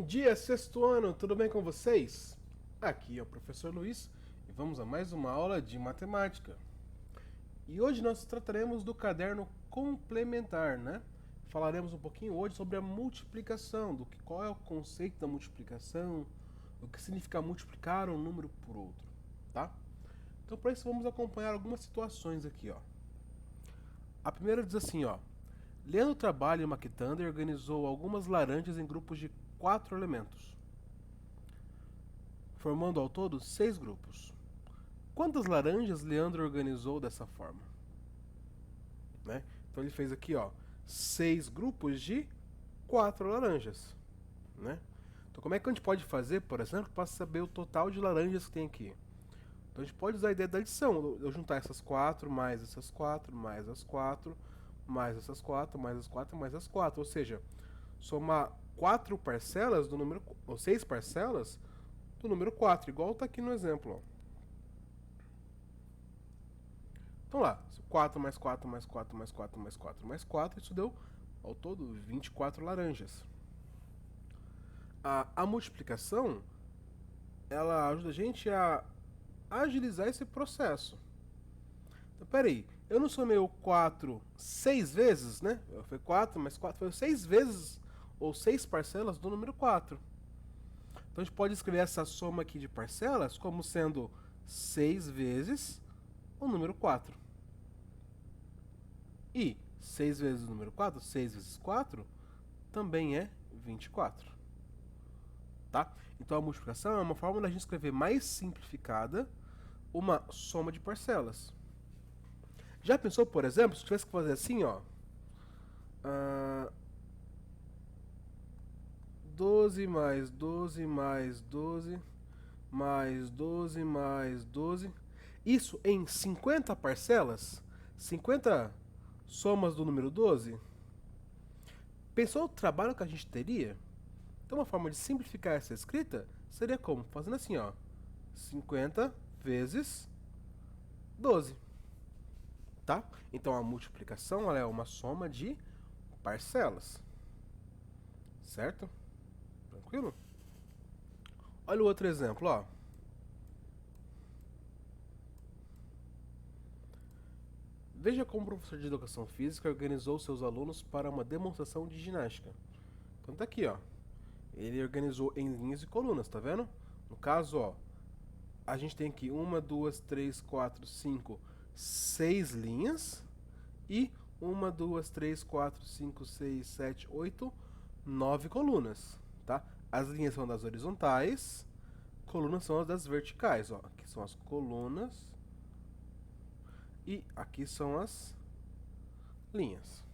dia, sexto ano, tudo bem com vocês? Aqui é o professor Luiz e vamos a mais uma aula de matemática. E hoje nós trataremos do caderno complementar, né? Falaremos um pouquinho hoje sobre a multiplicação, qual é o conceito da multiplicação, o que significa multiplicar um número por outro, tá? Então para isso vamos acompanhar algumas situações aqui, ó. A primeira diz assim, ó: Leandro trabalha em uma quitanda e organizou algumas laranjas em grupos de 4 elementos, formando ao todo 6 grupos. Quantas laranjas Leandro organizou dessa forma? Né? Então ele fez aqui, ó, 6 grupos de 4 laranjas. Né? Então como é que a gente pode fazer, por exemplo, para saber o total de laranjas que tem aqui? Então a gente pode usar a ideia da adição. Eu juntar essas 4, mais essas 4, mais as 4, mais essas 4, mais as 4, mais as 4. Ou seja, somar 4 parcelas do número, ou 6 parcelas do número 4, igual está aqui no exemplo. Ó. Então lá, 4 mais 4 mais 4 mais 4 mais 4 mais 4, isso deu ao todo 24 laranjas. A multiplicação, ela ajuda a gente a agilizar esse processo. Então, peraí, eu não somei o 4 6 vezes, né? Foi 4 mais 4, foi 6 vezes, ou 6 parcelas do número 4. Então a gente pode escrever essa soma aqui de parcelas como sendo 6 vezes o número 4. E 6 vezes o número 4, 6 vezes 4, também é 24. Tá? Então a multiplicação é uma forma da gente escrever mais simplificada uma soma de parcelas. Já pensou, por exemplo, se tivesse que fazer assim, ó, 12 mais 12 mais 12 mais 12 mais 12, isso em 50 parcelas, 50 somas do número 12? Pensou o trabalho que a gente teria? Então uma forma de simplificar essa escrita seria como? Fazendo assim, ó, 50 vezes 12. Tá? Então a multiplicação ela é uma soma de parcelas. Certo? Tranquilo? Olha o outro exemplo, ó. Veja como o professor de educação física organizou seus alunos para uma demonstração de ginástica. Então tá aqui, ó. Ele organizou em linhas e colunas, tá vendo? No caso, ó, a gente tem aqui 1, 2, 3, 4, 5, 6 linhas e 1, 2, 3, 4, 5, 6, 7, 8, 9 colunas, tá? As linhas são das horizontais, colunas são as das verticais, ó. Aqui são as colunas e aqui são as linhas.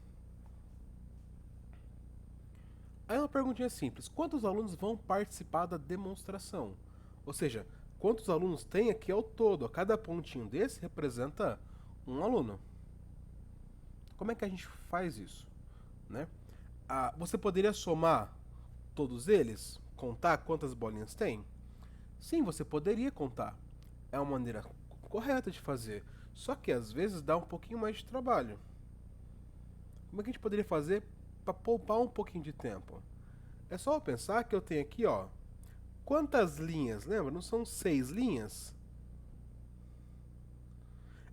Aí uma perguntinha simples: quantos alunos vão participar da demonstração? Ou seja, quantos alunos tem aqui ao todo? Cada pontinho desse representa um aluno. Como é que a gente faz isso? Né? Você poderia somar todos eles? Contar quantas bolinhas tem? Sim, você poderia contar. É uma maneira correta de fazer. Só que às vezes dá um pouquinho mais de trabalho. Como é que a gente poderia fazer para poupar um pouquinho de tempo? É só eu pensar que eu tenho aqui, ó, quantas linhas? Lembra? Não são 6 linhas?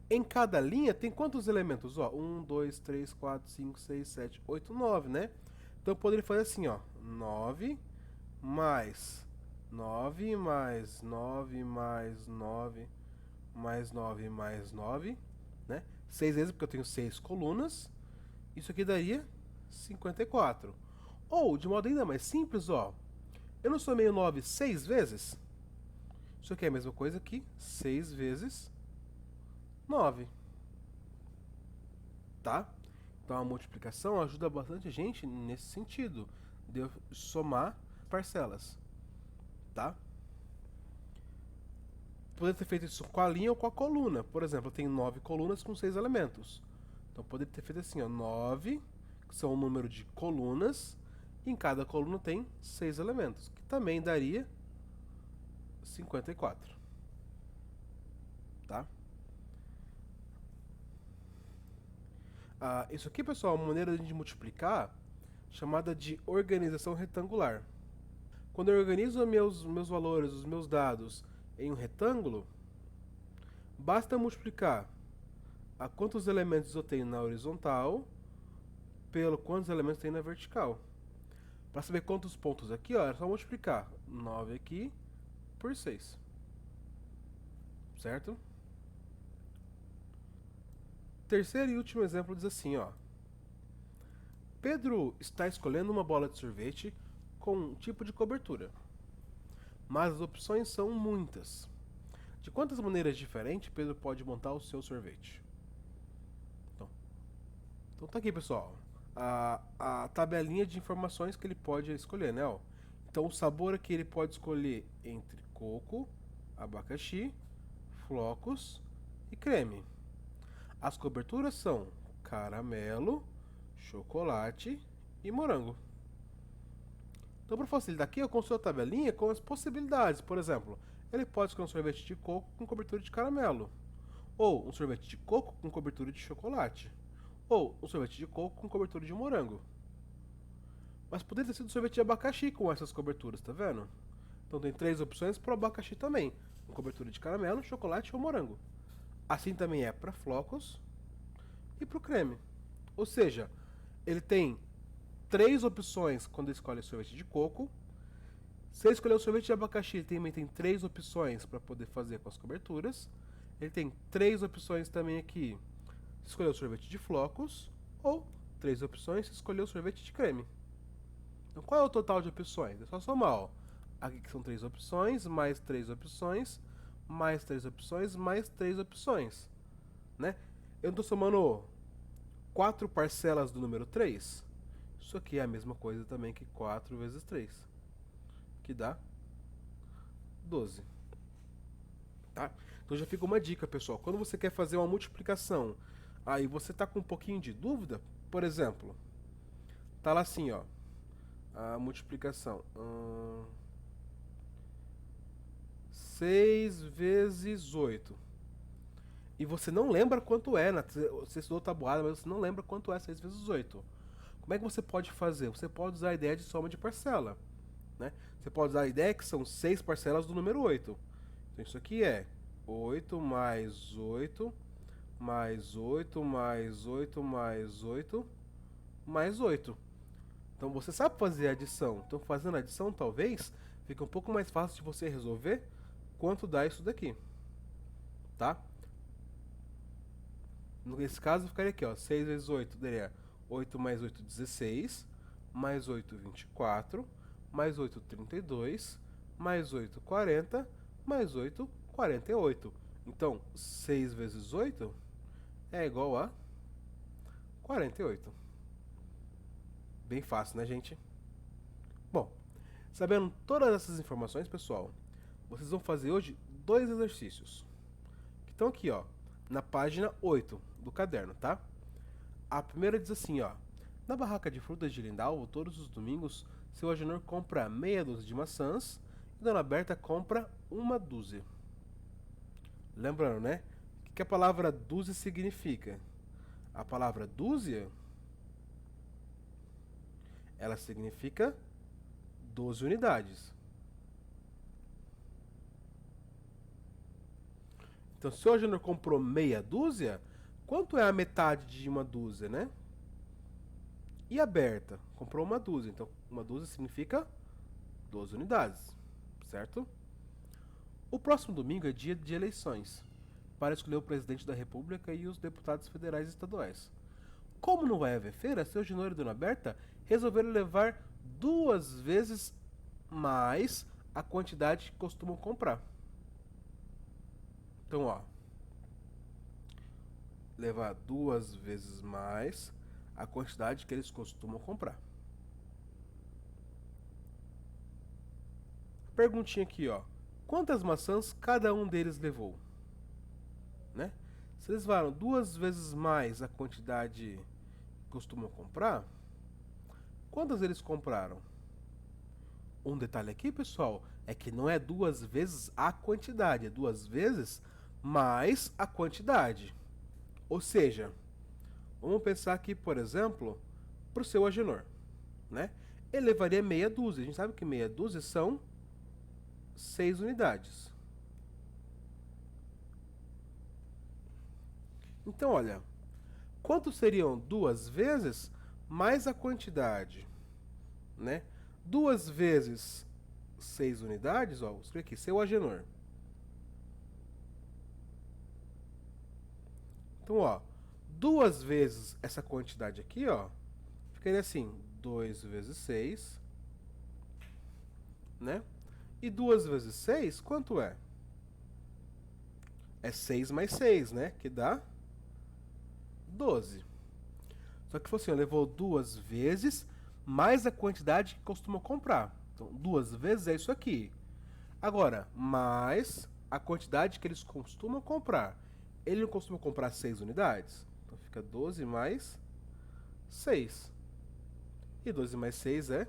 Em cada linha tem quantos elementos? Ó, 1, 2, 3, 4, 5, 6, 7, 8, 9, né? Então eu poderia fazer assim, ó, 9 mais 9 mais 9 mais 9 mais 9 mais 9, né? 6 vezes porque eu tenho 6 colunas. Isso aqui daria 54. Ou, de modo ainda mais simples, ó, eu não somei o 9 6 vezes? Isso aqui é a mesma coisa que 6 vezes 9. Tá? Então a multiplicação ajuda bastante a gente nesse sentido, de somar parcelas. Tá? Poderia ter feito isso com a linha ou com a coluna. Por exemplo, eu tenho 9 colunas com 6 elementos. Então poderia ter feito assim, ó, 9, que são o número de colunas, e em cada coluna tem 6 elementos, que também daria 54. Tá? Isso aqui, pessoal, é uma maneira de multiplicar chamada de organização retangular. Quando eu organizo meus valores, os meus dados em um retângulo, basta multiplicar a quantos elementos eu tenho na horizontal pelo quantos elementos tem na vertical. Para saber quantos pontos aqui, ó, é só multiplicar 9 aqui por 6. Certo? Terceiro e último exemplo diz assim, ó. Pedro está escolhendo uma bola de sorvete com um tipo de cobertura, mas as opções são muitas. De quantas maneiras diferentes Pedro pode montar o seu sorvete? Então tá aqui, pessoal, a tabelinha de informações que ele pode escolher, né? Ó. Então o sabor aqui ele pode escolher entre coco, abacaxi, flocos e creme. As coberturas são caramelo, chocolate e morango. Então, para facilitar aqui, eu construo a tabelinha com as possibilidades. Por exemplo, ele pode escolher um sorvete de coco com cobertura de caramelo, ou um sorvete de coco com cobertura de chocolate, ou um sorvete de coco com cobertura de morango. Mas poderia ter sido sorvete de abacaxi com essas coberturas, tá vendo? Então tem 3 opções para o abacaxi também, com cobertura de caramelo, chocolate ou morango. Assim também é para flocos e para o creme. Ou seja, ele tem 3 opções quando ele escolhe sorvete de coco. Se ele escolher o sorvete de abacaxi, ele também tem 3 opções para poder fazer com as coberturas. Ele tem 3 opções também aqui se escolher o sorvete de flocos, ou 3 opções se escolher o sorvete de creme. Então qual é o total de opções? É só somar, ó. Aqui que são 3 opções, mais 3 opções, mais 3 opções, mais 3 opções, né? Eu não estou somando 4 parcelas do número 3. Isso aqui é a mesma coisa também que 4 vezes 3, que dá 12. Tá? Então já fica uma dica, pessoal. Quando você quer fazer uma multiplicação, aí você está com um pouquinho de dúvida, por exemplo, tá lá assim, ó, a multiplicação. 6 vezes 8. E você não lembra quanto é, né? Você estudou tabuada, mas você não lembra quanto é 6 vezes 8. Como é que você pode fazer? Você pode usar a ideia de soma de parcela, né? Você pode usar a ideia que são 6 parcelas do número 8. Então isso aqui é 8 mais 8, mais 8, mais 8, mais 8, mais 8. Então você sabe fazer a adição. Então fazendo a adição, talvez, fica um pouco mais fácil de você resolver quanto dá isso daqui. Tá? Nesse caso, ficaria aqui, ó, 6 vezes 8 daria 8 mais 8, 16, mais 8, 24, mais 8, 32, mais 8, 40, mais 8, 48. Então, 6 vezes 8 é igual a 48. Bem fácil, né, gente? Bom, sabendo todas essas informações, pessoal, vocês vão fazer hoje 2 exercícios. Que estão aqui, ó, na página 8 do caderno, tá? A primeira diz assim, ó. Na barraca de frutas de Lindalvo, todos os domingos, seu Agenor compra meia dúzia de maçãs e Dona Berta compra uma dúzia. Lembrando, né? O que a palavra dúzia significa? A palavra dúzia, ela significa 12 unidades. Então, se o Agenor comprou meia dúzia, quanto é a metade de uma dúzia, né? E a Berta comprou uma dúzia. Então, uma dúzia significa 12 unidades, certo? O próximo domingo é dia de eleições para escolher o presidente da República e os deputados federais e estaduais. Como não vai haver feira, seu Agenor e Dona Berta resolveram levar 2 vezes mais a quantidade que costumam comprar. Então, ó, levar 2 vezes mais a quantidade que eles costumam comprar. Perguntinha aqui, ó. Quantas maçãs cada um deles levou? Né? Se eles levaram 2 vezes mais a quantidade que costumam comprar, quantas eles compraram? Um detalhe aqui, pessoal, é que não é 2 vezes a quantidade, é 2 vezes mais a quantidade. Ou seja, vamos pensar aqui, por exemplo, para o seu Agenor, né? ele levaria meia dúzia. A gente sabe que meia dúzia são 6 unidades. Então, olha, quanto seriam 2 vezes mais a quantidade, né? 2 vezes 6 unidades, ó, vou escrever aqui, seu Agenor. Então, ó, 2 vezes essa quantidade aqui, ó, ficaria assim, 2 vezes 6, né? E 2 vezes 6, quanto é? É 6 mais 6, né? Que dá 12. Só que assim, ó, levou 2 vezes mais a quantidade que costuma comprar. Então, 2 vezes é isso aqui. Agora, mais a quantidade que eles costumam comprar. Ele não costuma comprar 6 unidades? Então fica 12 mais 6. E 12 mais 6 é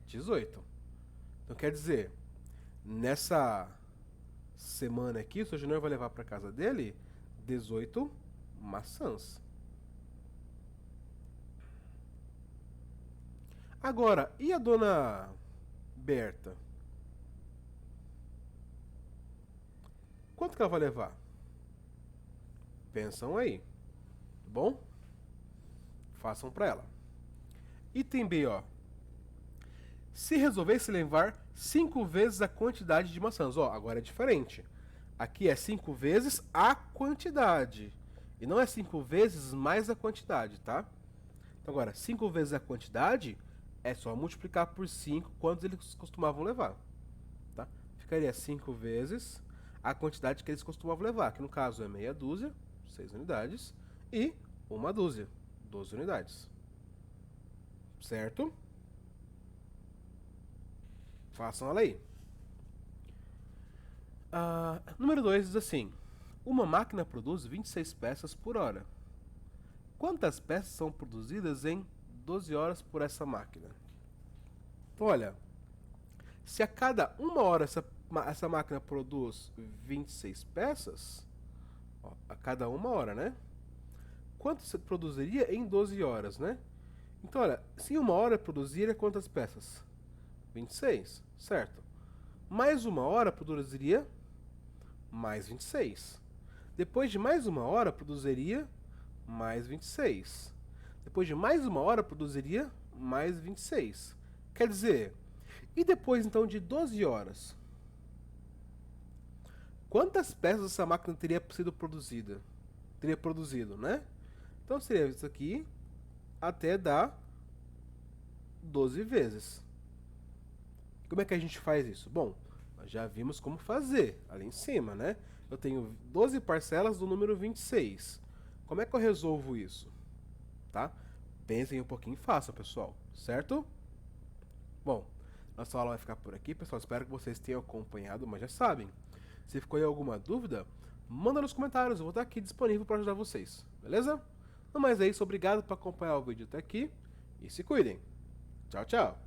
18. Então quer dizer, nessa semana aqui, o seu Júnior vai levar para casa dele 18 maçãs. Agora, e a dona Berta? Quanto que ela vai levar? Pensam aí. Tá bom? Façam para ela. Item B, ó. Se resolvesse levar 5 vezes a quantidade de maçãs. Ó, agora é diferente. Aqui é 5 vezes a quantidade. E não é 5 vezes mais a quantidade, tá? Então agora, 5 vezes a quantidade é só multiplicar por 5 quantos eles costumavam levar. Tá? Ficaria 5 vezes a quantidade que eles costumavam levar, que no caso é meia dúzia, 6 unidades, e uma dúzia, 12 unidades. Certo? Façam ela aí. Número 2 diz assim: uma máquina produz 26 peças por hora. Quantas peças são produzidas em 12 horas por essa máquina? Então, olha, se a cada 1 hora essa máquina produz 26 peças, ó, a cada 1 hora, né? Quanto você produziria em 12 horas, né? Então, olha, se em 1 hora produziria quantas peças? 26, certo? Mais 1 hora produziria mais 26. Depois de mais 1 hora produziria mais 26. Depois de mais 1 hora produziria mais 26. Quer dizer, e depois então de 12 horas? Quantas peças essa máquina teria sido produzida? Teria produzido, né? Então seria isso aqui até dar 12 vezes. Como é que a gente faz isso? Bom, nós já vimos como fazer ali em cima, né? Eu tenho 12 parcelas do número 26. Como é que eu resolvo isso? Tá? Pensem um pouquinho e façam, pessoal, certo? Bom, nossa aula vai ficar por aqui, pessoal. Espero que vocês tenham acompanhado, mas já sabem. Se ficou aí alguma dúvida, manda nos comentários, eu vou estar aqui disponível para ajudar vocês, beleza? No mais é isso, obrigado por acompanhar o vídeo até aqui e se cuidem. Tchau, tchau!